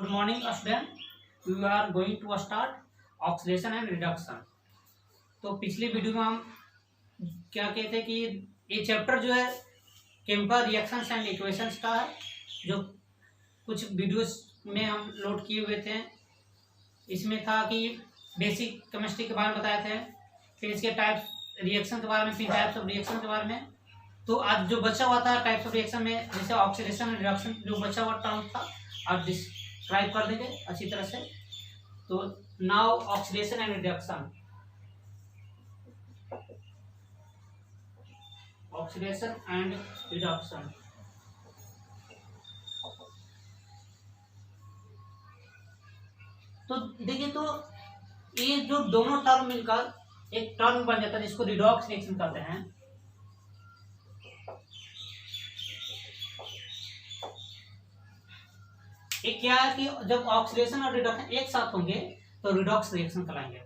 Good morning, student. We are going to start oxidation and reduction. तो पिछली video में हम क्या कहते हैं कि ये चैप्टर जो है केमिकल रिएक्शंस एंड इक्वेशंस का है, जो कुछ वीडियोस में हम लोड किए हुए थे। इसमें था कि बेसिक केमिस्ट्री के बारे में बताए थे, फिर इसके टाइप्स रिएक्शन के बारे में, फिर टाइप्स ऑफ रिएक्शन के बारे में। तो आज जो बचा हुआ था टाइप्स ऑफ रिएक्शन में, जैसे ऑक्सीडेशन एंड रिडक्शन, जो बचा हुआ टर्म था आज डिस्क्राइब कर देंगे अच्छी तरह से। तो now oxidation and reduction. Oxidation and reduction, तो देखिए, तो ये जो दोनों टर्म मिलकर एक टर्म बन जाता है जिसको रिडॉक्स रिएक्शन कहते हैं। एक क्या है कि जब ऑक्सीडेशन और रिडक्शन एक साथ होंगे तो रिडॉक्स रिएक्शन कहलाएंगे।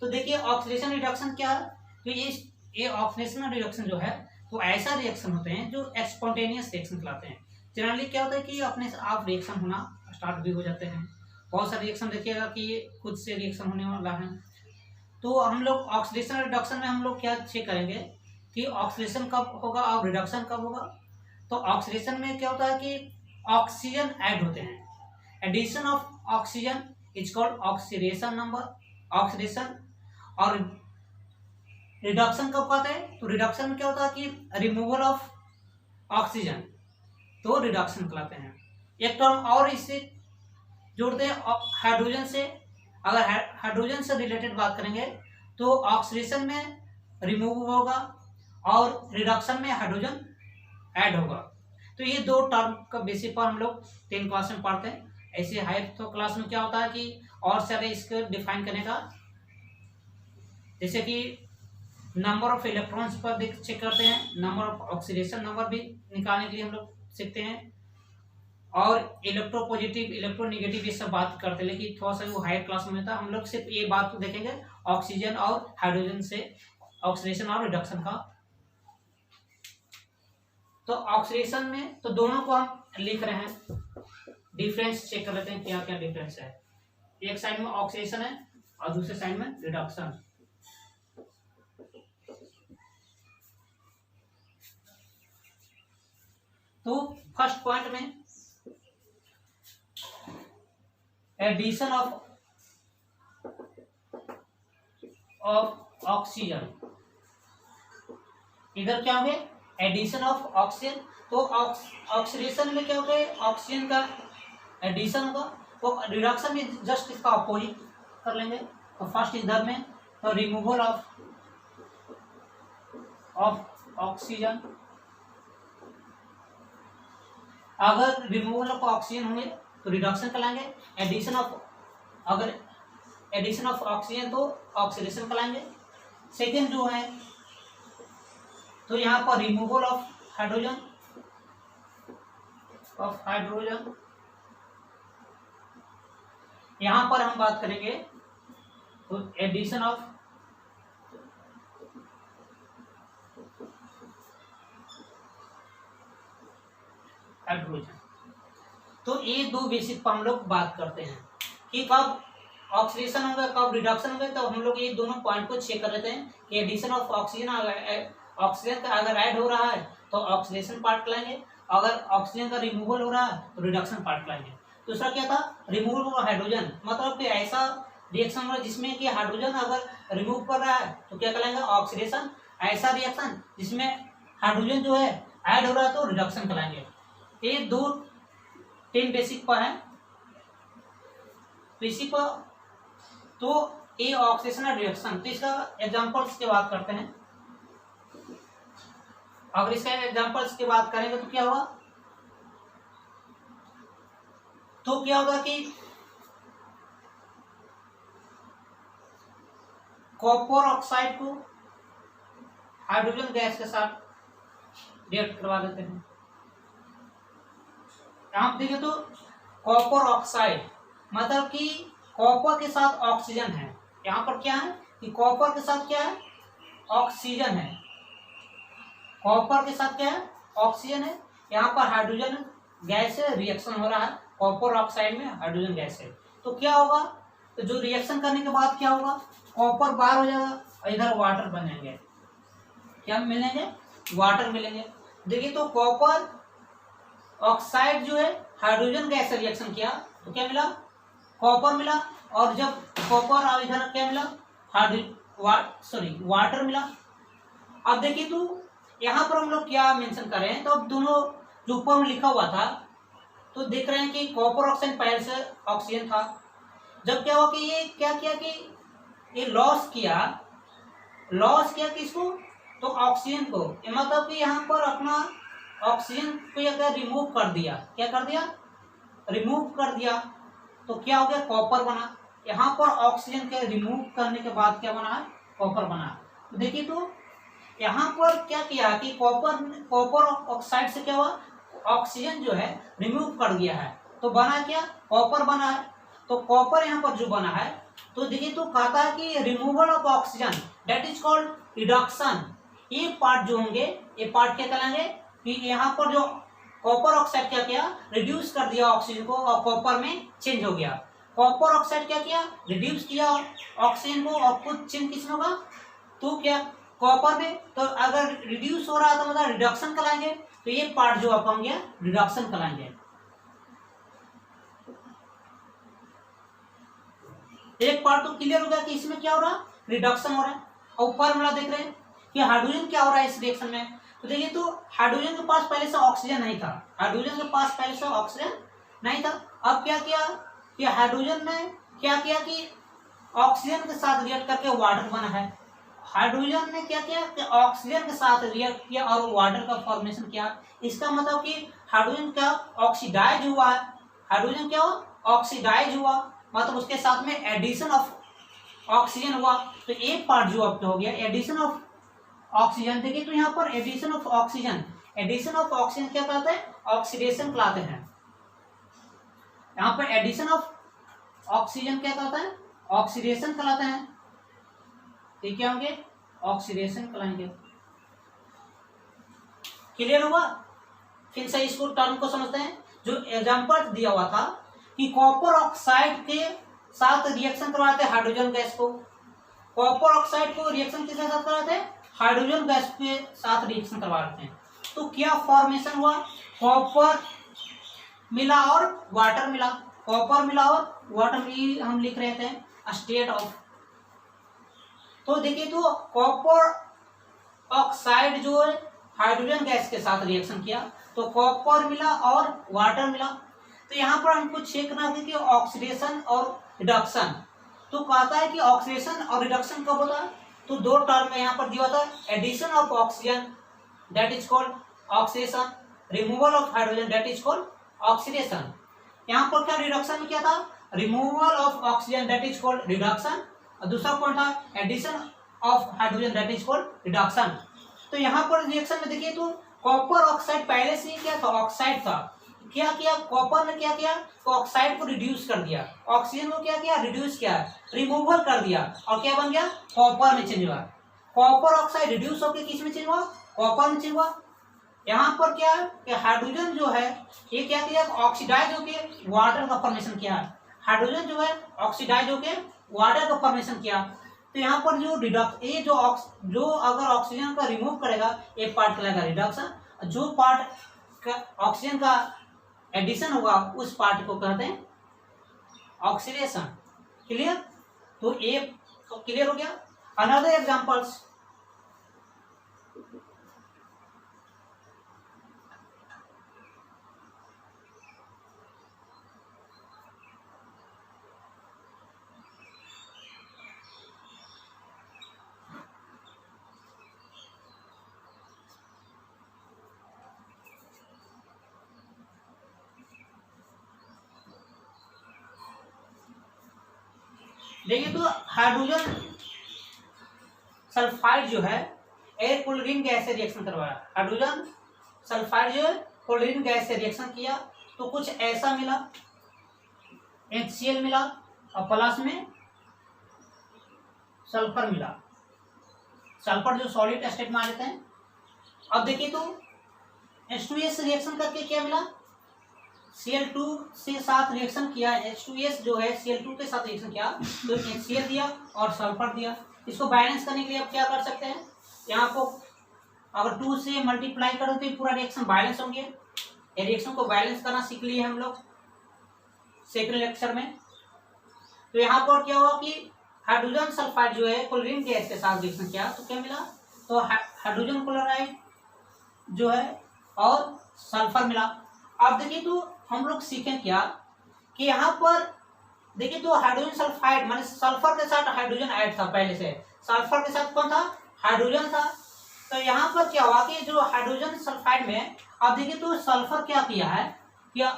तो देखिए, ऑक्सीडेशन रिडक्शन क्या है, तो ये ऑक्सीडेशन और रिडक्शन जो है तो ऐसा रिएक्शन होते हैं जो स्पॉन्टेनियस रिएक्शन कहलाते हैं। जनरली क्या होता है कि अपने आप रिएक्शन होना स्टार्ट भी हो जाते हैं। बहुत सारे रिएक्शन देखिएगा कि ये खुद से रिएक्शन होने वाला है। तो हम लोग ऑक्सीडेशन और रिडक्शन में हम लोग क्या चेक करेंगे कि ऑक्सीडेशन कब होगा और रिडक्शन कब होगा। तो ऑक्सीडेशन में क्या होता है कि ऑक्सीजन ऐड होते हैं, addition of oxygen is called oxidation number, oxidation. और रिडक्शन कब कहते हैं, तो रिडक्शन में क्या होता है कि रिमूवल ऑफ ऑक्सीजन, तो रिडक्शन कहलाते हैं। एक टर्म और इससे जोड़ते हैं हाइड्रोजन से। अगर हाइड्रोजन से रिलेटेड बात करेंगे तो ऑक्सीडेशन में रिमूव होगा और रिडक्शन में हाइड्रोजन ऐड होगा। तो ये दो टर्म का बेसिस पर हम लोग 10 क्लास में पढ़ते हैं। ऐसे हायर तो क्लास में क्या होता है कि और सारे इसको डिफाइन करने का, जैसे कि नंबर ऑफ इलेक्ट्रॉन्स पर चेक करते हैं, नंबर ऑफ ऑक्सीडेशन नंबर भी निकालने के लिए हम लोग सीखते हैं, और इलेक्ट्रोपॉजिटिव इलेक्ट्रोनेगेटिव ये सब बात करते हैं। लेकिन थोड़ा सा वो हायर क्लास में था, हम लोग सिर्फ ये बात को देखेंगे ऑक्सीजन और हाइड्रोजन से ऑक्सीडेशन और रिडक्शन का। तो ऑक्सीडेशन में तो दोनों को हम लिख रहे हैं, डिफरेंस चेक कर लेते हैं क्या क्या डिफरेंस है। एक साइड में ऑक्सीडेशन है और दूसरे साइड में रिडक्शन। तो फर्स्ट पॉइंट में एडिशन ऑफ ऑक्सीजन, इधर क्या होंगे एडिशन ऑफ ऑक्सीजन। तो ऑक्सीडेशन में क्या होगा, ऑक्सीजन का एडिशन होगा। तो रिडक्शन में जस्ट इसका अपोजिट कर लेंगे। तो फर्स्ट इधर में तो रिमूवल ऑफ ऑक्सीजन, अगर रिमूवल ऑफ ऑक्सीजन होंगे तो रिडक्शन कहलाएंगे। एडिशन ऑफ, अगर एडिशन ऑफ ऑक्सीजन तो ऑक्सीडेशन कहलाएंगे। सेकेंड जो है तो यहाँ पर रिमूवल ऑफ हाइड्रोजन, यहाँ पर हम बात करेंगे तो एडिशन ऑफ हाइड्रोजन। तो ये दो बेसिक पर हम लोग बात करते हैं कि कब ऑक्सीडेशन होगा कब रिडक्शन होगा। तो हम लोग ये दोनों पॉइंट को चेक कर लेते हैं कि एडिशन ऑफ ऑक्सीजन, ऑक्सीजन का अगर ऐड हो रहा है तो ऑक्सीडेशन पार्ट लाएंगे, अगर ऑक्सीजन का रिमूवल हो रहा है तो रिडक्शन पार्ट लाएंगे। दूसरा क्या था, रिमूवल ऑफ हाइड्रोजन, मतलब कि ऐसा रिएक्शन हो रहा है जिसमें कि हाइड्रोजन अगर रिमूव कर रहा है तो क्या कहलाएंगे ऑक्सीडेशन। ऐसा रिएक्शन जिसमें हाइड्रोजन जो है ऐड हो रहा है तो रिडक्शन कहलाएंगे। ये दो 10 बेसिक पर है, बेसिक पर। तो ये ऑक्सीडेशन और रिडक्शन, तो इसका एग्जांपल्स की बात करते हैं। अगर इसका एग्जांपल्स की बात करेंगे तो क्या होगा, तो क्या होगा कि कॉपर ऑक्साइड को हाइड्रोजन गैस के साथ रिएक्ट करवा देते हैं। आप देखिए तो कॉपर ऑक्साइड मतलब कि कॉपर के साथ ऑक्सीजन है। यहाँ पर क्या है कि कॉपर के साथ क्या है, ऑक्सीजन है। कॉपर के साथ क्या है, ऑक्सीजन है। यहाँ पर हाइड्रोजन गैस से रिएक्शन हो रहा है कॉपर ऑक्साइड में हाइड्रोजन गैस से, तो क्या होगा, तो जो रिएक्शन करने के बाद क्या होगा, कॉपर बाहर हो जाएगा और इधर वाटर बनेंगे, क्या मिलेंगे, वाटर मिलेंगे। देखिए तो कॉपर ऑक्साइड जो है हाइड्रोजन गैस से रिएक्शन किया तो क्या मिला, कॉपर मिला, और जब कॉपर और इधर क्या मिला, वाटर मिला। अब देखिए तो यहाँ पर हम लोग क्या मेंशन कर रहे हैं, तो अब दोनों जो ऊपर में लिखा हुआ था तो देख रहे हैं कि कॉपर ऑक्साइड पहले से ऑक्सीजन था, जब क्या हुआ कि ये क्या किया कि ये लॉस किया किसको, तो ऑक्सीजन को, मतलब कि यहाँ पर अपना ऑक्सीजन को अगर रिमूव कर दिया, क्या कर दिया, रिमूव कर दिया, तो क्या हो गया, कॉपर बना। यहाँ पर ऑक्सीजन के रिमूव करने के बाद क्या बना है, कॉपर बना। तो देखिए तो यहाँ पर क्या किया कि कॉपर ऑक्साइड से क्या हुआ, ऑक्सीजन जो है रिमूव कर दिया है, तो बना क्या, कॉपर बना है। तो कॉपर यहाँ पर जो बना है, तो देखिए तो कहता है कि removal of oxygen that is called reduction. ये पार्ट जो होंगे, ये पार्ट क्या कहलाएंगे कि यहाँ पर जो कॉपर ऑक्साइड क्या किया, रिड्यूस कर दिया ऑक्सीजन को और कॉपर में चेंज हो गया। कॉपर ऑक्साइड क्या किया, रिड्यूस किया ऑक्सीजन को और खुद चेंज किसमें होगा, तो क्या, कॉपर में। तो अगर रिड्यूस हो रहा है तो मतलब रिडक्शन कहलाएंगे, तो ये पार्ट जो आपका हो गया रिडक्शन कहलाएंगे। एक पार्ट तो क्लियर हो गया कि इसमें क्या हो रहा है, रिडक्शन हो रहा है। और ऊपर वाला देख रहे हैं कि हाइड्रोजन क्या हो रहा है इस रिएक्शन में, तो देखिए तो हाइड्रोजन के पास पहले से ऑक्सीजन नहीं था, हाइड्रोजन के पास पहले से ऑक्सीजन नहीं था। अब क्या किया कि हाइड्रोजन ने क्या किया कि ऑक्सीजन के साथ रिएक्ट करके वाटर बना है। हाइड्रोजन ने क्या किया कि ऑक्सीजन के साथ रिएक्ट किया और वाटर का फॉर्मेशन किया। इसका मतलब कि हाइड्रोजन क्या ऑक्सीडाइज हुआ है, हाइड्रोजन क्या हुआ, ऑक्सीडाइज हुआ, मतलब उसके साथ में एडिशन ऑफ ऑक्सीजन हुआ। तो एक पार्ट जो आपका हो गया एडिशन ऑफ ऑक्सीजन। देखिए तो यहाँ पर एडिशन ऑफ ऑक्सीजन क्या कहते हैं, ऑक्सीडेशन कहलाते हैं। यहाँ पर एडिशन ऑफ ऑक्सीजन क्या कहता है, ऑक्सीडेशन कहलाते हैं। ठीक क्या होंगे, ऑक्सीडेशन कहलाएंगे। क्लियर हुआ, फिर से इसको टर्म को समझते हैं। जो एग्जांपल दिया हुआ था कि कॉपर ऑक्साइड के साथ रिएक्शन करवाते हैं हाइड्रोजन गैस को, कॉपर ऑक्साइड को रिएक्शन किसके साथ करवाते हैं, हाइड्रोजन गैस के साथ रिएक्शन करवाते हैं। तो क्या फॉर्मेशन हुआ, कॉपर मिला और वाटर मिला, कॉपर मिला और वाटर मिली, हम लिख रहे थे स्टेट ऑफ। तो देखिए तो कॉपर ऑक्साइड जो है हाइड्रोजन गैस के साथ रिएक्शन किया तो कॉपर मिला और वाटर मिला। तो यहाँ पर हमको चेक करना है कि ऑक्सीडेशन और रिडक्शन। तो कहता है कि ऑक्सीडेशन और रिडक्शन कब होता है, तो दो टर्म में यहाँ पर दिया था, addition of oxygen that is called oxidation, removal of hydrogen that is called oxidation. यहाँ पर क्या रिडक्शन में क्या था, removal of oxygen that is called reduction, और दूसरा पॉइंट था addition of hydrogen that is called reduction. तो यहाँ पर रिएक्शन में देखिए तो कॉपर ऑक्साइड पहले से ही क्या था, ऑक्साइड था। क्या किया कॉपर ने, क्या किया तो ऑक्साइड को रिड्यूस कर दिया, ऑक्सीजन को क्या किया, रिड्यूस किया, रिमूवल कर दिया, और क्या बन गया, कॉपर में चेंज हुआ। कॉपर ऑक्साइड रिड्यूस होकर किस में चेंज हुआ, कॉपर में चेंज हुआ। यहाँ पर क्या है कि हाइड्रोजन जो है ये क्या किया, ऑक्सीडाइज होकर वाटर का फॉर्मेशन किया। हाइड्रोजन जो है ऑक्सीडाइज होकर वाटर का फॉर्मेशन किया। तो यहाँ पर जो ये जो अगर ऑक्सीजन का रिमूव करेगा एक पार्ट कहलाएगा रिडक्शन, जो पार्ट ऑक्सीजन का एडिशन होगा उस पार्ट को कहते हैं ऑक्सीडेशन। क्लियर, तो ये क्लियर हो गया। अनदर एग्जांपल्स, देखिए तो हाइड्रोजन सल्फाइड जो है एयर क्लोरीन गैस से रिएक्शन करवाया, हाइड्रोजन सल्फाइड जो है क्लोरीन गैस से रिएक्शन किया तो कुछ ऐसा मिला, HCl मिला और प्लस में सल्फर मिला। सल्फर जो सॉलिड स्टेट में आ जाते हैं। अब देखिए तो H2S रिएक्शन करके क्या मिला, Cl2 से साथ रिएक्शन किया, H2S जो है Cl2 के साथ रिएक्शन किया तो HCl दिया और सल्फर दिया। इसको बैलेंस करने के लिए आप क्या कर सकते हैं, यहाँ को अगर 2 से मल्टीप्लाई करो तो पूरा रिएक्शन बैलेंस होंगे। ये रिएक्शन को बैलेंस करना सीख लिए हम लोग सेकंड लेक्चर में। तो यहाँ पर क्या हुआ कि हाइड्रोजन सल्फाइड जो है क्लोरीन गैस के साथ रिएक्शन किया तो क्या मिला, तो हाइड्रोजन क्लोराइड जो है और सल्फर मिला। अब देखिए तो हम लोग सीखें क्या कि यहाँ पर देखिए तो हाइड्रोजन सल्फाइड माने सल्फर के साथ हाइड्रोजन ऐड था, पहले से सल्फर के साथ कौन था, हाइड्रोजन था। तो यहाँ पर क्या हुआ कि जो हाइड्रोजन सल्फाइड में अब देखिए तो सल्फर क्या किया है, क्या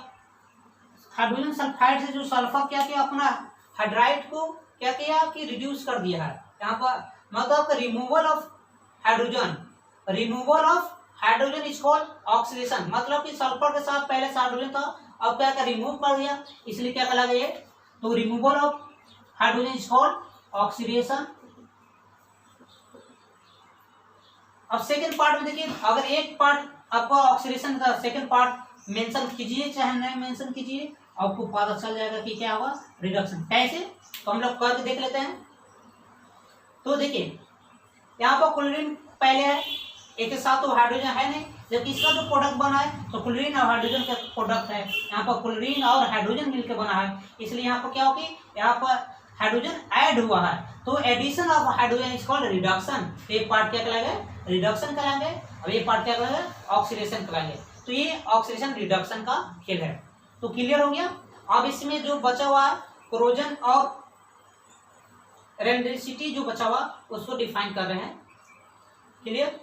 हाइड्रोजन सल्फाइड से जो सल्फर क्या किया, अपना हाइड्राइड को क्या किया कि रिड्यूस कर दिया है। यहाँ पर मतलब removal of hydrogen, removal of hydrogen is called oxidation. मतलब कि सल्फर के साथ पहले से हाइड्रोजन था, अब क्या कर रिमूव कर दिया, इसलिए क्या कहलाएगा ये, तो removal of hydrogen is called oxidation. अब सेकंड पार्ट में देखिए, अगर एक पार्ट आपको ऑक्सीडेशन का सेकंड पार्ट मेंशन कीजिए चाहे नहीं मेंशन कीजिए, आपको पता चल जाएगा कि क्या होगा, रिडक्शन। कैसे, तो हम लोग करके देख लेते हैं। तो देखिए यहाँ पर क्लोरीन पहले है, एक के साथ तो हाइड्रोजन है नहीं, जबकि इसका जो प्रोडक्ट बना है तो क्लोरीन और हाइड्रोजन का प्रोडक्ट है। यहाँ पर क्लोरीन और हाइड्रोजन मिलकर बना है, इसलिए यहाँ पर क्या होगी, यहाँ पर हाइड्रोजन ऐड हुआ है तो addition of hydrogen is called reduction. ये पार्ट क्या कहलाएगा, रिडक्शन कहलाएंगे, और ये पार्ट क्या कहलाएगा, ऑक्सीडेशन कहलाएंगे। तो ये ऑक्सीडेशन रिडक्शन का खेल है। तो क्लियर हो गया। अब इसमें जो बचा हुआ कोरोजन और रेंडसिटी जो बचा हुआ उसको डिफाइन कर रहे हैं। क्लियर।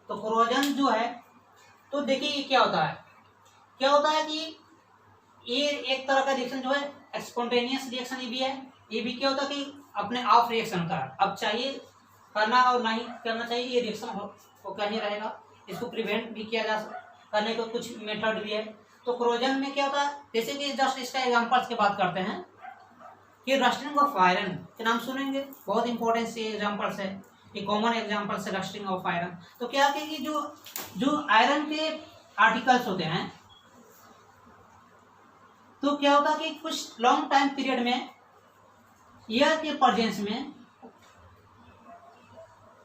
तो कोरोजन जो है, तो देखिए ये क्या होता है, कि ये एक तरह का रिएक्शन जो है स्पॉन्टेनियस रिएक्शन ये भी है। ये भी क्या होता है कि अपने आप रिएक्शन होता है, अब चाहिए करना और नहीं करना चाहिए, ये रिएक्शन हो क्या नहीं रहेगा। इसको प्रिवेंट भी किया जा करने को कुछ मेथड भी है। तो कोरोजन में क्या होता है, जैसे कि जस्ट इसका एग्जाम्पल्स की बात करते हैं कि रस्टिंग ऑफ आयरन के नाम सुनेंगे, बहुत इंपॉर्टेंट से एग्जाम्पल्स है, ये कॉमन एग्जाम्पल से रस्टिंग ऑफ आयरन। तो क्या है कि जो आयरन के आर्टिकल्स होते हैं तो क्या होगा कि कुछ लॉन्ग टाइम पीरियड में एयर के प्रेजेंस में,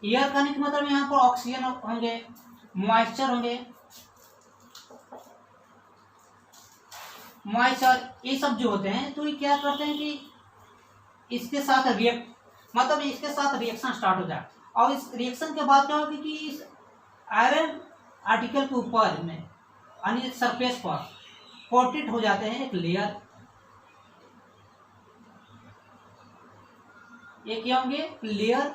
एयर करने के मतलब यहाँ पर ऑक्सीजन होंगे, मॉइस्चर होंगे, मॉइस्चर ये सब जो होते हैं, तो ये क्या करते हैं कि इसके साथ मतलब इसके साथ रिएक्शन स्टार्ट हो जाए। और इस रिएक्शन के बाद क्या होगा कि इस आयरन आर्टिकल के ऊपर में यानी सरफेस पर कोटेड हो जाते हैं एक लेयर। ये क्या होंगे, लेयर,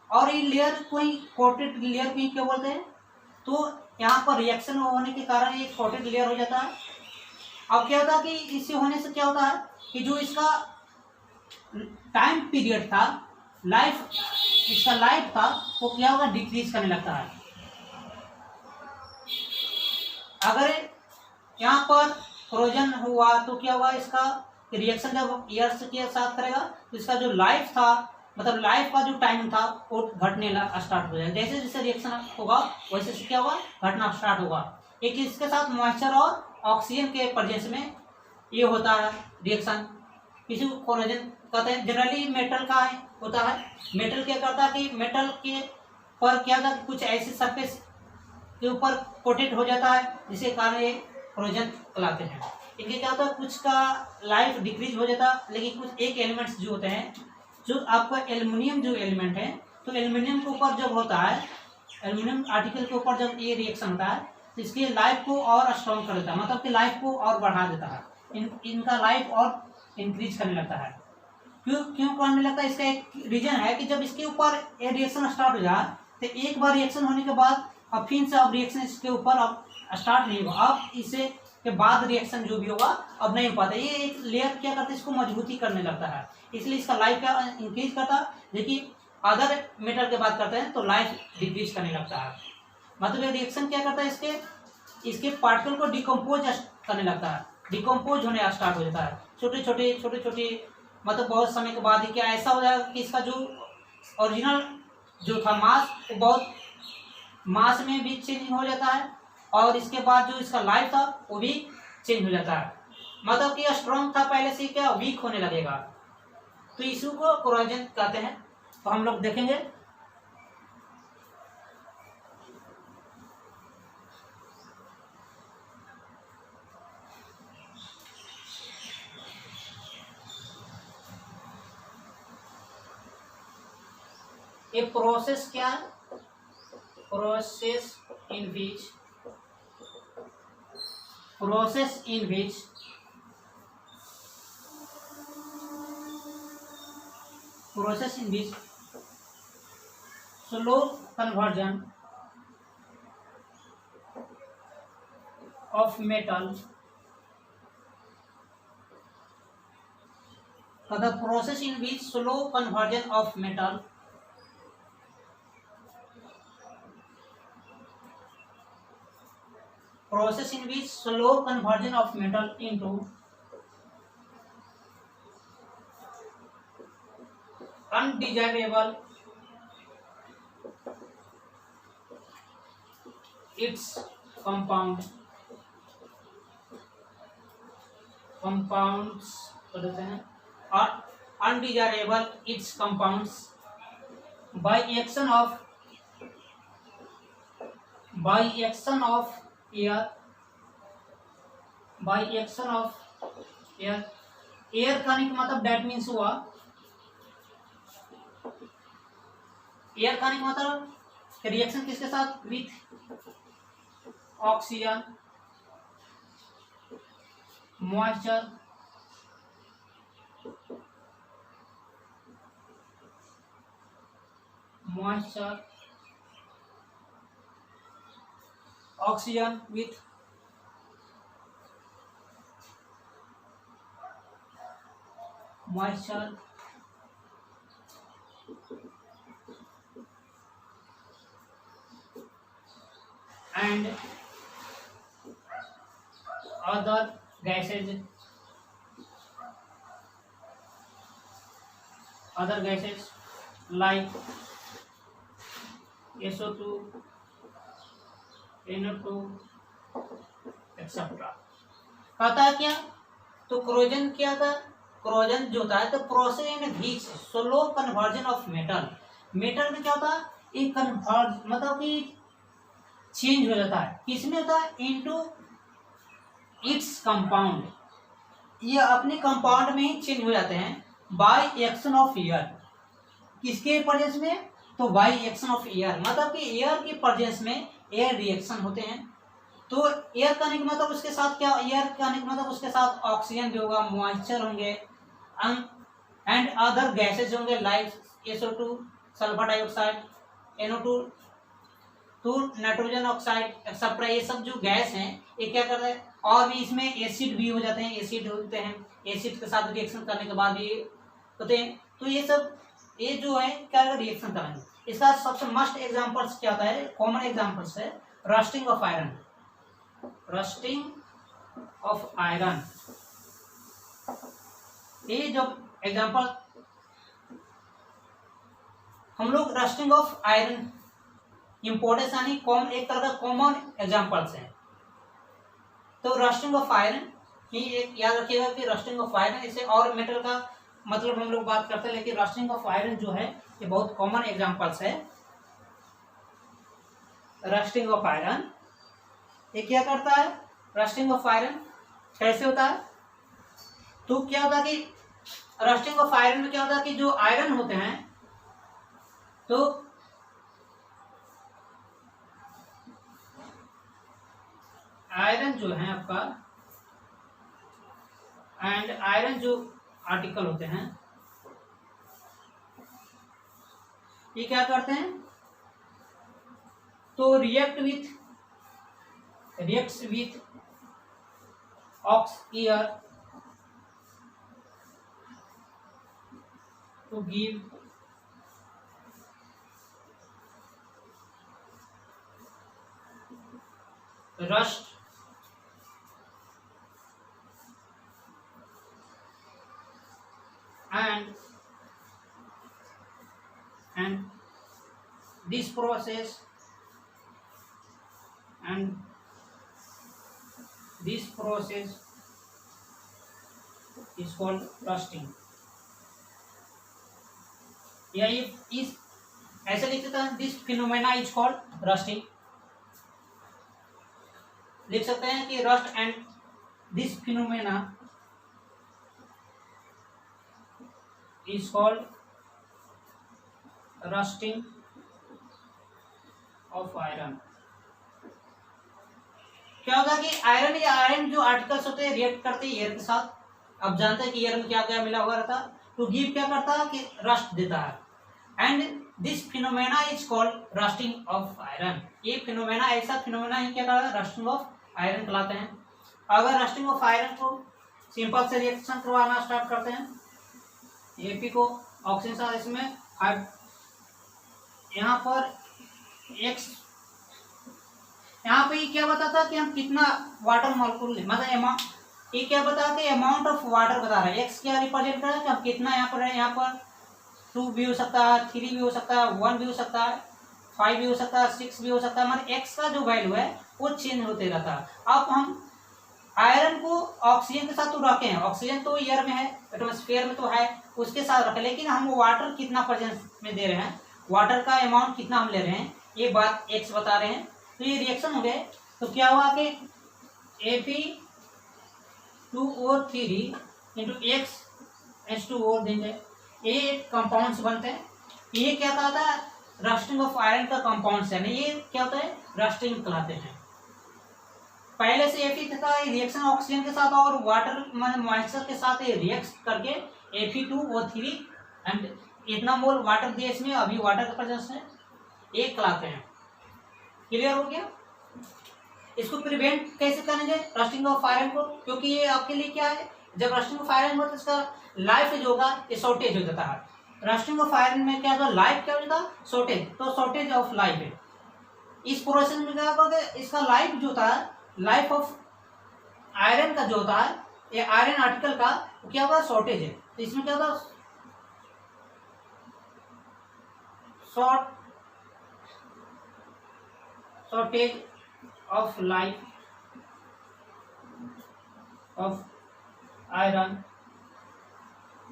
और ये लेयर को ही कोटेड लेयर भी क्या बोलते हैं। तो यहाँ पर रिएक्शन होने के कारण ये कोटेड लेयर हो जाता है। अब क्या होता है कि इससे होने से क्या होता है कि जो इसका टाइम पीरियड था, इसका लाइफ था, वो क्या होगा, डिक्रीज करने लगता है। अगर यहाँ पर कोरोजन हुआ तो क्या हुआ, इसका रिएक्शन जब एयर के साथ करेगा तो इसका जो लाइफ था, मतलब लाइफ का जो टाइम था वो घटने स्टार्ट हो जाएगा। जैसे जैसे रिएक्शन होगा वैसे से क्या होगा, घटना स्टार्ट होगा। एक इसके साथ मॉइस्चर और ऑक्सीजन के प्रेजेंस में ये होता है रिएक्शन। किसी को कोरोजन कहते हैं। जनरली मेटल का होता है। मेटल क्या करता है कि मेटल के पर क्या होता है, कुछ ऐसे सरफेस के ऊपर कोटेड हो जाता है जिसके कारण ये कोरोजन कहलाते हैं। इनके क्या होता है, कुछ का लाइफ डिक्रीज हो जाता है, लेकिन कुछ एक एलिमेंट्स जो होते हैं, जो आपका एल्युमिनियम जो एलिमेंट है, तो एल्युमिनियम के ऊपर जब होता है, एल्युमिनियम आर्टिकल के ऊपर जब ये रिएक्शन होता है तो इसकी लाइफ को और स्ट्रॉन्ग कर देता है, मतलब कि लाइफ को और बढ़ा देता है, इनका लाइफ और इंक्रीज करने लगता है। क्यों क्यों करने लगता है, इसका एक रीजन है कि जब इसके ऊपर ये रिएक्शन स्टार्ट हो जाए तो एक बार रिएक्शन होने के बाद अब फिर से अब रिएक्शन इसके ऊपर अब स्टार्ट नहीं होगा, अब इसे के बाद रिएक्शन जो भी होगा अब नहीं हो पाता। ये एक लेयर क्या करता है, इसको मजबूती करने लगता है, इसलिए इसका लाइफ क्या इंक्रीज करता है। देखिए अदर मेटल की बात करते हैं तो लाइफ डिक्रीज करने लगता है, मतलब ये रिएक्शन क्या करता है, इसके पार्टिकल को डिकम्पोज करने लगता है, डिकम्पोज होने स्टार्ट हो जाता है, छोटे छोटे मतलब बहुत समय के बाद ही क्या ऐसा हो जाएगा कि इसका जो ओरिजिनल जो था मास, वो बहुत मास में भी चेंज हो जाता है, और इसके बाद जो इसका लाइफ था वो भी चेंज हो जाता है, मतलब कि स्ट्रॉन्ग था पहले से क्या वीक होने लगेगा। तो इशू को कोरोजन कहते हैं। तो हम लोग देखेंगे ये प्रोसेस क्या है, process in which slow conversion of metal, the process in which slow conversion of metal into undesirable its compounds कहते हैं, और undesirable its compounds by action of air का नहीं मतलब डेट मीन्स हुआ, एयर का नहीं मतलब रिएक्शन किसके साथ, with oxygen, moisture, oxygen with moisture and other gases like SO2, NO2 etcetera. कहता है क्या, तो क्रोजन क्या था, क्रोजन जो होता है तो process in which slow conversion of metal में क्या होता है, एक कन्वर्ज मतलब कि चेंज हो जाता है, किसमें होता है, इनटू इट्स कंपाउंड, ये अपने कंपाउंड में ही चेंज हो जाते हैं बाय एक्शन ऑफ एयर, किसके प्रेजेंस में, तो बाय एक्शन ऑफ एयर, मतलब कि एयर की प्रेजेंस में एयर रिएक्शन होते हैं। तो एयर का नहीं मतलब उसके साथ क्या, एयर का नहीं मतलब उसके साथ ऑक्सीजन भी होगा, मॉइस्चर होंगे एंड अदर गैसेज होंगे like SO2 sulphur dioxide, NO2 तो नाइट्रोजन ऑक्साइड एक्सेट्रा, ये सब जो गैस हैं ये क्या कर रहे हैं, और भी इसमें एसिड भी हो जाते हैं, एसिड के साथ रिएक्शन करने के बाद ये होते हैं। तो ये सब ये जो है क्या रिएक्शन करेंगे। इसका सबसे मस्ट एग्जांपल्स क्या होता है, कॉमन एग्जांपल्स है रस्टिंग ऑफ आयरन, ये जो एग्जांपल हम लोग रस्टिंग ऑफ आयरन इम्पोर्टेंस यानी एक तरह का कॉमन एग्जांपल्स हैं। तो रस्टिंग ऑफ आयरन ही एक याद रखिएगा कि रस्टिंग ऑफ आयरन, इसे और मेटल का मतलब हम लोग बात करते हैं, लेकिन रस्टिंग ऑफ आयरन जो है ये बहुत कॉमन एग्जांपल्स है। रस्टिंग ऑफ आयरन ये क्या करता है, रस्टिंग ऑफ आयरन कैसे होता है? तो क्या होता है कि रस्टिंग ऑफ आयरन में क्या होता है कि जो आयरन होते हैं, तो आयरन जो है आपका एंड आयरन जो आर्टिकल होते हैं, ये क्या करते हैं? तो रिएक्ट्स विथ ऑक्स air to give rust and this process is called rusting. या ये इस ऐसे लिख सकते हैं, this phenomena is called rusting. लिख सकते हैं कि rust and this phenomena is called rusting of iron. क्या होगा कि आयरन या आयरन जो आर्टिकल्स होते हैं रिएक्ट करते हैं एयर के साथ। अब जानते हैं कि एयर में क्या क्या मिला हुआ रहता है, तो गिव क्या करता है कि रस्ट देता है। And this phenomena is called rusting of iron. ये फिनोमेना ऐसा फिनोमेना ही क्या कहता है, रस्टिंग ऑफ आयरन कहलाते हैं। अगर रस्टिंग ऑफ आयरन को सिंपल से रिएक्शन करवाना स्टार्ट करते हैं, एपी को ऑक्सीजन इसमें यहाँ पर एक्स, यहाँ पे ये क्या बताता है कि हम कितना वाटर मॉलिक्यूल लें, मतलब ये क्या बता कि अमाउंट ऑफ वाटर बता रहा है। एक्स क्या रिप्रेजेंट कर रहा है कि हम कितना यहाँ पर है, यहाँ पर 2 भी हो सकता है, 3 भी हो सकता है, 1 भी हो सकता है, 5 भी हो सकता है, 6 भी हो सकता है। मतलब एक्स का जो वैल्यू है वो चेंज होते रहता है। अब हम आयरन को ऑक्सीजन के साथ तो रखे हैं, ऑक्सीजन तो एयर में है, एटमॉस्फेयर में तो है, उसके साथ रखे, लेकिन हम वाटर कितना प्रेजेंस में दे रहे हैं, वाटर का अमाउंट कितना हम ले रहे हैं, ये बात एक्स बता रहे हैं। तो ये रिएक्शन हो गए, तो क्या हुआ कि Fe2O3 इंटू एक्स H2O देंगे, ये कंपाउंड्स बनते हैं। ये क्या कहता है, रस्टिंग ऑफ आयरन का कंपाउंड्स है, ये क्या होता है, रस्टिंग कहलाते हैं। पहले से Fe था, ये रिएक्शन ऑक्सीजन के साथ और वाटर मॉइस्चर के साथ ये रिएक्ट करके Fe2O3 एंड इतना मोल वाटर दिया इसमें, अभी वाटर का प्रेजेंस है, ये कहलाते हैं। क्लियर हो गया? इसको प्रिवेंट कैसे करेंगे रस्टिंग ऑफ आयरन को, क्योंकि ये आपके लिए क्या है, जब रस्टिंग ऑफ आयरन हो तो इसका लाइफ जो होगा ये शॉर्टेज हो जाता है। रस्टिंग ऑफ आयरन में क्या होता है, लाइफ क्या हो जाता है, शॉर्टेज, तो शॉर्टेज ऑफ लाइफ है। इस प्रोसेस में क्या होगा, इसका लाइफ जो होता है, लाइफ ऑफ आयरन का जो होता है, ये आयरन आर्टिकल का क्या होगा, शॉर्टेज है। तो इसमें क्या होता है, shortage of life of iron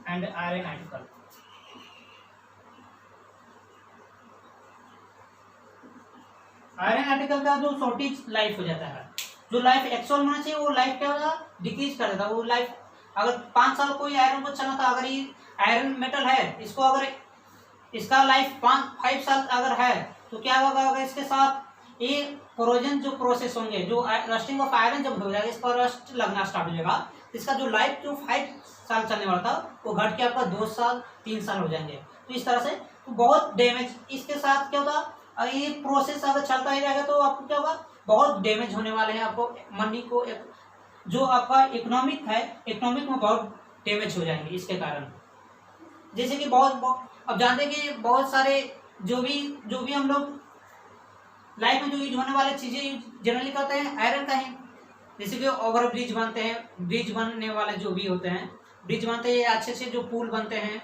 and iron article। Iron article का जो शॉर्टेज लाइफ हो जाता है, जो लाइफ एक्चुअल होना चाहिए वो लाइफ क्या होगा, डिक्रीज कर देता है। वो लाइफ अगर 5 साल कोई आयरन को चलना था, अगर ये आयरन मेटल है, इसको अगर इसका लाइफ 5 साल अगर है, तो क्या होगा, अगर इसके साथ ये कोरोजन जो प्रोसेस होंगे, जो रस्टिंग ऑफ आयरन जब हो जाएगा, इस पर रस्ट लगना स्टार्ट हो जाएगा, इसका जो लाइफ जो 5 साल चलने वाला था वो घट के आपका 2 साल 3 साल हो जाएंगे। तो इस तरह से तो बहुत डैमेज इसके साथ क्या होगा, ये प्रोसेस अगर चलता ही रहेगा तो आपको क्या होगा, बहुत डैमेज होने वाले हैं। आपको मंडी को जो आपका इकोनॉमिक है, इकोनॉमिक में बहुत डैमेज हो जाएंगे इसके कारण। जैसे कि बहुत अब जानते हैं कि बहुत सारे जो भी हम लोग लाइफ में जो यूज होने वाले चीजें जनरली कहते हैं आयरन का है। जैसे कि ओवर ब्रिज बनते हैं, ब्रिज बनने वाले जो भी होते हैं, ब्रिज बनते हैं, अच्छे से जो पुल बनते हैं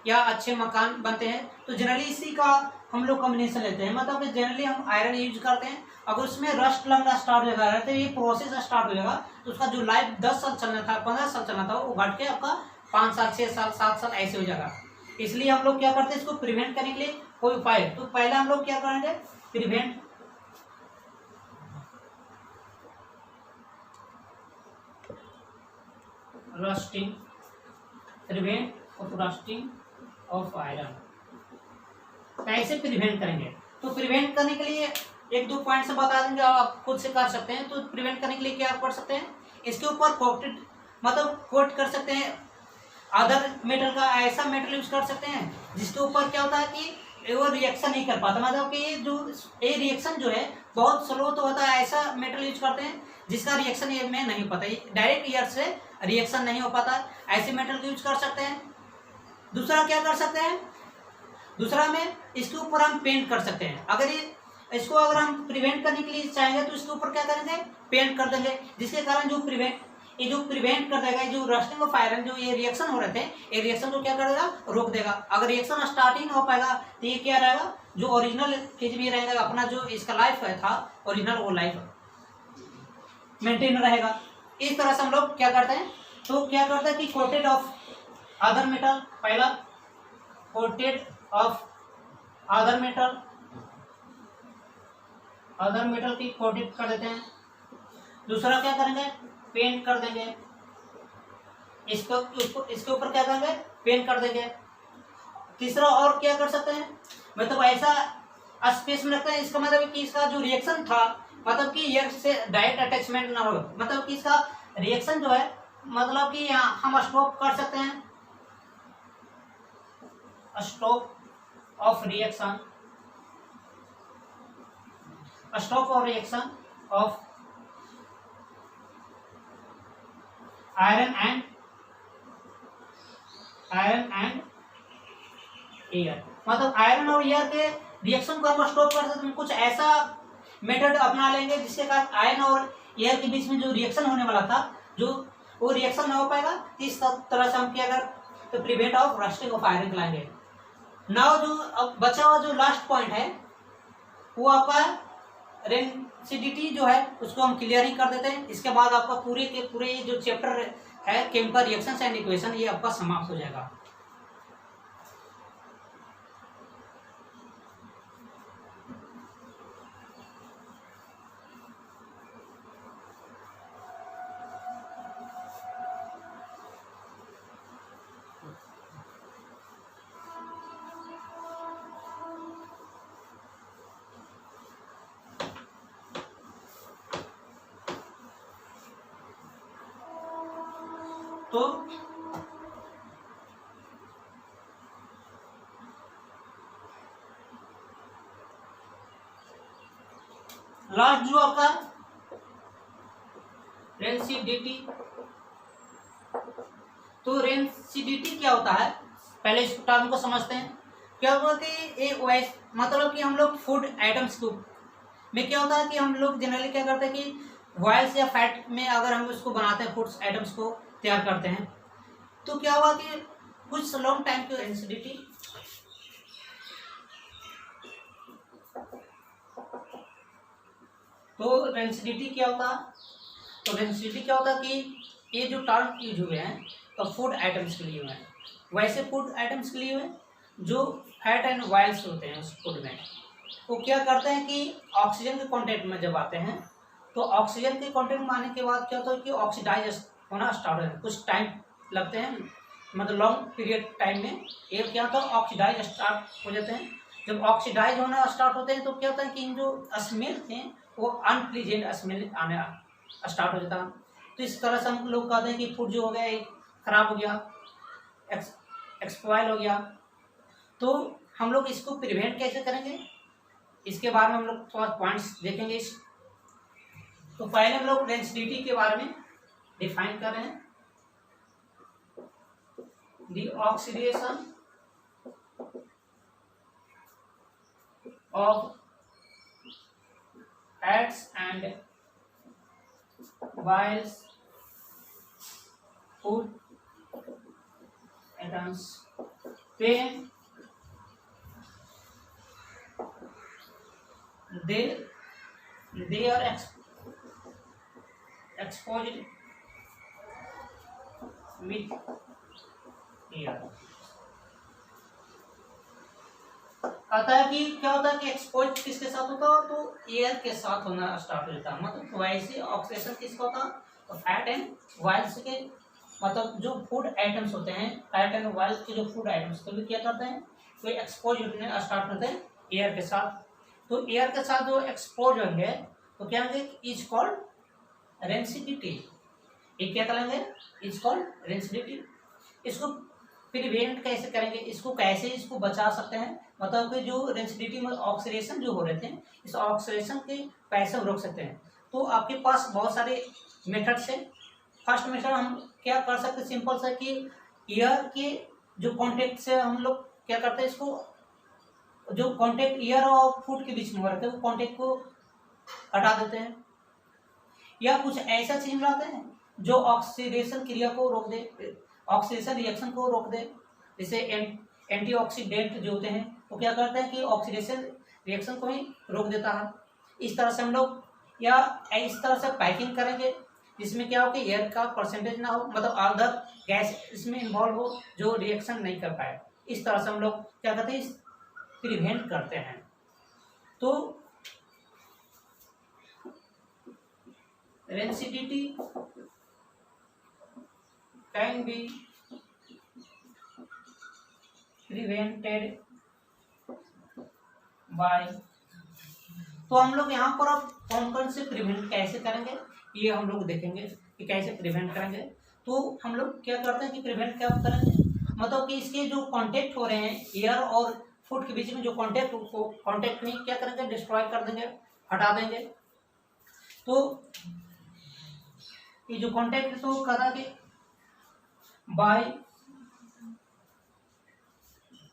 या अच्छे मकान बनते हैं, तो जनरली इसी का हम लोग कॉम्बिनेशन लेते हैं। मतलब कि जनरली हम आयरन यूज करते हैं। अगर उसमें रस्ट लगना स्टार्ट हो जाएगा, तो ये प्रोसेस स्टार्ट हो जाएगा, तो उसका जो लाइफ 10 साल चलना था, 15 साल चलना था, वो घट के आपका 5 साल 6 साल 7 साल ऐसे हो जाएगा। इसलिए हम लोग क्या करते हैं, इसको प्रिवेंट करने के लिए कोई उपाय, तो पहले हम लोग क्या करेंगे, prevent rusting, prevent of rusting of iron. कैसे प्रिवेंट करेंगे? तो प्रिवेंट करने के लिए एक दो पॉइंट से बता देंगे, आप खुद से कर सकते हैं। तो प्रिवेंट करने के लिए क्या कर सकते हैं, इसके ऊपर कोटेड मतलब कोट कर सकते हैं अदर मेटल का, ऐसा मेटल यूज कर सकते हैं जिसके ऊपर क्या होता है कि वो रिएक्शन नहीं कर पाता, मतलब कि ये रिएक्शन जो है बहुत स्लो तो होता है, ऐसा मेटल यूज करते हैं जिसका रिएक्शन ये में नहीं पता, डायरेक्ट एयर से रिएक्शन नहीं हो पाता, ऐसे मेटल का यूज कर सकते हैं। दूसरा क्या कर सकते हैं, दूसरा में इसके ऊपर हम पेंट कर सकते हैं। अगर ये इसको अगर हम प्रिवेंट करने के लिए चाहेंगे तो इसके ऊपर क्या करेंगे, पेंट कर देंगे, जिसके कारण जो प्रिवेंट कर देगा, जो रस्टिंग ऑफ आयरन जो ये रिएक्शन हो रहे थे, ये रिएक्शन को क्या करेगा, रोक देगा। अगर रिएक्शन स्टार्ट ही नहीं हो पाएगा तो ये क्या रहेगा, जो ओरिजिनल फेज में रहेगा, अपना जो इसका लाइफ है था ओरिजिनल, वो लाइफ मेंटेन रहेगा। इस तरह से हम लोग क्या करते हैं, तो क्या करते हैं कि कोटेड ऑफ अदर मेटल, पहला कोटेड ऑफ अदर मेटल की कोटेड कर देते हैं। दूसरा क्या करेंगे, पेंट कर देंगे, इसको इसके ऊपर क्या करेंगे, पेंट कर देंगे। तीसरा और क्या कर सकते हैं, मतलब ऐसा स्पेस में रखते हैं, इसका मतलब कि इसका जो रिएक्शन था, मतलब कि एयर से डायरेक्ट अटैचमेंट ना हो, मतलब कि इसका रिएक्शन जो है, मतलब कि यहाँ हम स्टॉप कर सकते हैं, stop of reaction of iron and air, मतलब आयरन और एयर के रिएक्शन को हम स्टॉप कर सकते हैं। कुछ ऐसा मेथड अपना लेंगे जिसके कारण आयरन और एयर के बीच में जो रिएक्शन होने वाला था, जो वो रिएक्शन ना हो पाएगा। इस तरह से हम क्या कर, तो prevent of rusting of iron लाएंगे। नाउ जो अब बचा हुआ जो लास्ट पॉइंट है, वो आपका रेंसिडिटी जो है, उसको हम क्लियर ही कर देते हैं। इसके बाद आपका पूरे के पूरे जो चैप्टर है केमिकल रिएक्शंस एंड इक्वेशन, ये आपका समाप्त हो जाएगा। तो लास्ट जो आपका रेंसिडिटी, तो रेंसिडिटी क्या होता है, पहले इस टर्म को समझते हैं। क्या होता है कि एक वैस मतलब कि हम लोग फूड आइटम्स को में क्या होता है कि हम लोग जनरली क्या करते हैं कि ऑयल्स या फैट में अगर हम उसको बनाते हैं, फूड्स आइटम्स को तैयार करते हैं, तो क्या हुआ कि कुछ लॉन्ग टाइम की रेंसिडिटी, तो रेंसिडिटी क्या होता है, तो रेंसिडिटी क्या होता है कि ये जो टर्म यूज हुए हैं तो फूड आइटम्स के लिए हुए हैं, वैसे फूड आइटम्स के लिए हुए जो फैट एंड ऑयल्स होते हैं उस फूड में, वो क्या करते हैं कि ऑक्सीजन के कांटेक्ट में जब आते हैं, तो ऑक्सीजन के कांटेक्ट में आने के बाद क्या होता है कि ऑक्सीडाइज होना स्टार्ट हो जाता है। कुछ टाइम लगते हैं, मतलब लॉन्ग पीरियड टाइम में ये क्या होता है, ऑक्सीडाइज स्टार्ट हो जाते हैं। जब ऑक्सीडाइज होना स्टार्ट होते हैं तो क्या होता है कि इन जो स्मेल थे वो अनप्लीजेंट स्मेल आने स्टार्ट हो जाता है। तो इस तरह से हम लोग कहते हैं कि फूड जो हो गया ये खराब हो गया, एक्सपायर हो गया। तो हम लोग इसको प्रिवेंट कैसे करेंगे, इसके बारे में हम लोग थोड़ा पॉइंट्स देखेंगे। तो पहले हम लोग रेंसिडिटी के बारे में डिफाइन कर रहे हैं। The oxidation of fats and oils food atoms when they are exposed with air। कहता है कि क्या होता है कि एक्सपोज किसके साथ होता है, तो एयर के साथ होना स्टार्ट हो जाता है। मतलब वैसे ऑक्सीडेशन किसका होता है, तो फैट एंड ऑयल्स के मतलब जो फूड आइटम्स होते हैं, फैट एंड ऑयल के जो फूड आइटम्स तो भी क्या करते हैं, तो एक्सपोज होने स्टार्ट होते हैं एयर के साथ। तो एयर के साथ जो एक्सपोज होंगे तो क्या होंगे, इज कॉल्ड रेंसिडिटी। ये क्या करेंगे, इज कॉल्ड रेंसिडिटी। इसको प्रिवेंट कैसे करेंगे, इसको कैसे इसको बचा सकते हैं, मतलब कि जो रेंसिडिटी में ऑक्सीडेशन जो हो रहे थे, इस ऑक्सीडेशन के कैसे रोक सकते हैं। तो आपके पास बहुत सारे मेथड्स है। फर्स्ट मेथड हम क्या कर सकते हैं, सिंपल सा कि एयर के जो कॉन्टेक्ट से हम लोग क्या करते हैं, इसको जो कॉन्टेक्ट एयर और फूड के बीच में हो रहे थे वो कॉन्टेक्ट को हटा देते हैं, या कुछ ऐसा चीज मिलाते हैं जो ऑक्सीडेशन क्रिया को रोक दे, ऑक्सीडेशन रिएक्शन को रोक दे। जैसे एंटीऑक्सीडेंट जो होते हैं वो क्या करते हैं कि ऑक्सीडेशन रिएक्शन को ही रोक देता है। इस तरह से हम लोग, या इस तरह से पैकिंग करेंगे जिसमें क्या हो कि एयर का परसेंटेज ना हो, मतलब अदर गैस इसमें इन्वॉल्व हो जो रिएक्शन नहीं कर पाए। इस तरह से हम लोग क्या करते हैं, प्रिवेंट करते हैं। तो rancidity can be prevented by. तो हम लोग यहाँ पर अब कौन कौन से प्रिवेंट कैसे करेंगे ये हम लोग देखेंगे कि कैसे प्रिवेंट करेंगे। तो हम लोग क्या करते हैं कि प्रिवेंट क्या करेंगे, मतलब कि इसके जो कांटेक्ट हो रहे हैं एयर और फूड के बीच में जो कांटेक्ट नहीं क्या करेंगे, डिस्ट्रॉय कर देंगे, हटा देंगे। तो ये जो कांटेक्ट तो करेंगे बाय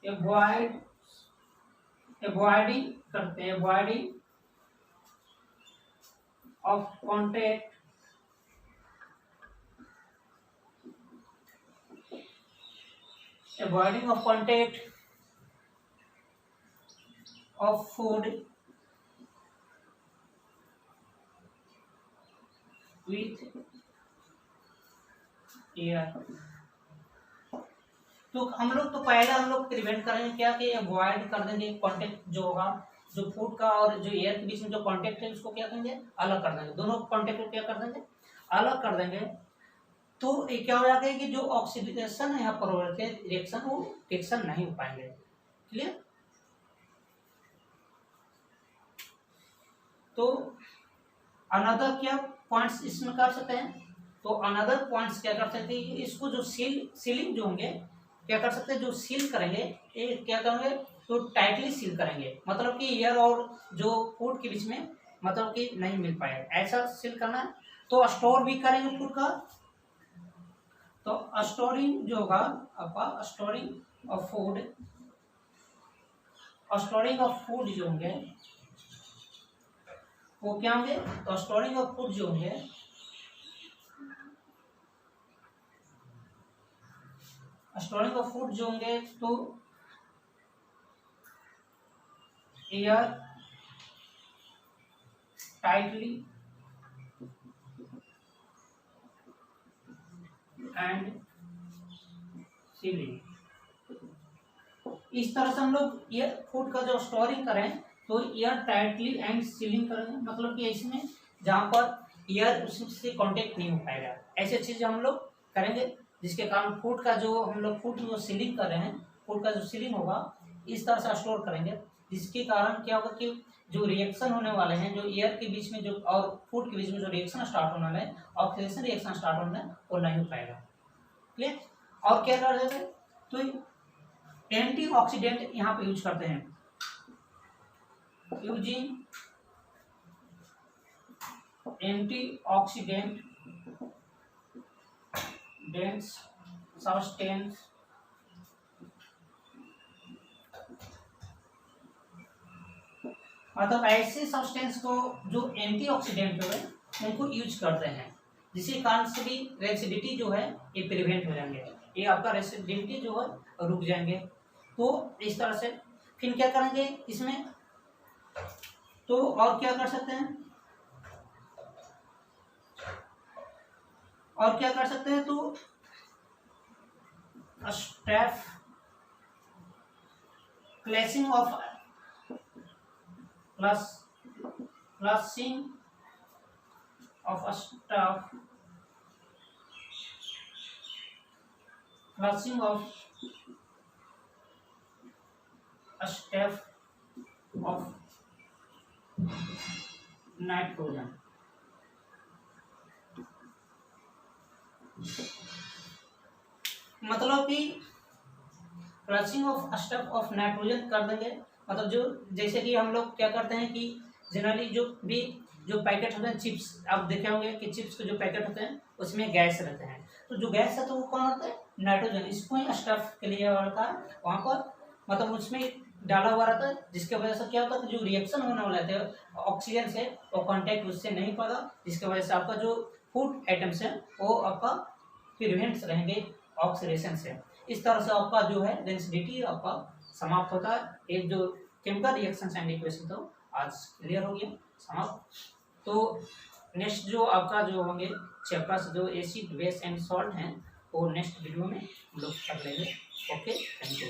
अवॉइडिंग करते हैं, avoiding of contact avoiding of contact of food with air। तो हम लोग तो पहले हम लोग प्रिवेंट करेंगे क्या कि अवॉइड कर देंगे कांटेक्ट जो होगा, जो फूड का और जो एयर के बीच में जो कांटेक्ट है उसको क्या करेंगे, अलग कर देंगे, दोनों कांटेक्ट को क्या कर देंगे, अलग कर देंगे। तो ये क्या हो जाता है कि जो ऑक्सीडेशन है यहाँ पर हो रहे थे रिएक्शन, वो रिएक्शन नहीं हो पाएंगे। क्लियर। तो अनदर क्या पॉइंट्स इसमें कर सकते हैं, तो अनदर पॉइंट्स क्या कर सकते हैं, इसको जो सीलिंग जो होंगे क्या कर सकते हैं, जो सील करेंगे ये क्या करेंगे, तो टाइटली सील करेंगे, मतलब कि एयर और जो फूड के बीच में मतलब कि नहीं मिल पाएगा, ऐसा सील करना है। तो स्टोर भी करेंगे फूड का, तो स्टोरिंग जो होगा आपका, storing of food, storing of food जो होंगे वो क्या होंगे, तो स्टोरिंग ऑफ फूड जो होंगे, स्टोरिंग ऑफ फूड जो होंगे तो एयर टाइटली एंड सीलिंग। इस तरह से हम लोग ये फूड का जो स्टोरिंग करें तो एयर टाइटली एंड सीलिंग करेंगे, मतलब कि इसमें जहाँ पर एयर उससे कांटेक्ट नहीं हो पाएगा, ऐसे चीज हम लोग करेंगे जिसके कारण फूड का जो हम लोग फूड जो सीलिंग कर रहे हैं, फूड का जो सीलिंग होगा इस तरह से स्टोर करेंगे, जिसके कारण क्या होगा कि जो रिएक्शन होने वाले हैं, जो एयर के बीच में जो और फूड के बीच में जो रिएक्शन स्टार्ट होने वाले हैं, ऑक्सीडेशन रिएक्शन स्टार्ट होने वो नहीं हो पाएगा। क्लियर। और क्या कर देते हैं, तो एंटीऑक्सीडेंट यहाँ पे यूज करते हैं, यूजिंग एंटीऑक्सीडेंट डेंस सब्सटेंस मतलब ऐसे सब्सटेंस को जो एंटीऑक्सीडेंट है उनको यूज करते हैं, जिसके कारण से भी रेसिडिटी जो है ये प्रिवेंट हो जाएंगे, ये आपका रेसिडिटी जो है रुक जाएंगे। तो इस तरह से फिर क्या करेंगे इसमें, तो और क्या कर सकते हैं, और क्या कर सकते हैं, तो step classing of flushing of stuff flushing of step of nitrogen. मतलब कि flushing of step of nitrogen कर देंगे, मतलब जो जैसे कि हम लोग क्या करते हैं कि जनरली जो पैकेट होते हैं चिप्स, आप देखे होंगे कि चिप्स के जो पैकेट होते हैं उसमें गैस रहते हैं, तो जो गैस है तो वो कौन होता है, नाइट्रोजन। इसको ही स्टफ के लिए रहता है वहाँ पर, मतलब उसमें डाला हुआ रहता है, जिसके वजह से क्या होता है, जो रिएक्शन होने वाला है ऑक्सीजन से वो कांटेक्ट उससे नहीं पाता, जिसके वजह से आपका जो फूड आइटम्स है वो आपका प्रिवेंट्स रहेंगे ऑक्सीडेशन से। इस तरह से आपका जो है डेंसिटी आपका समाप्त होता है। एक जो केमिकल रिएक्शन एंड इक्वेशन तो आज क्लियर हो गया, समाप्त। तो नेक्स्ट जो आपका जो होंगे चैप्टर्स जो एसिड बेस एंड सॉल्ट हैं वो नेक्स्ट वीडियो में हम लोग कर लेंगे। Okay, thank you.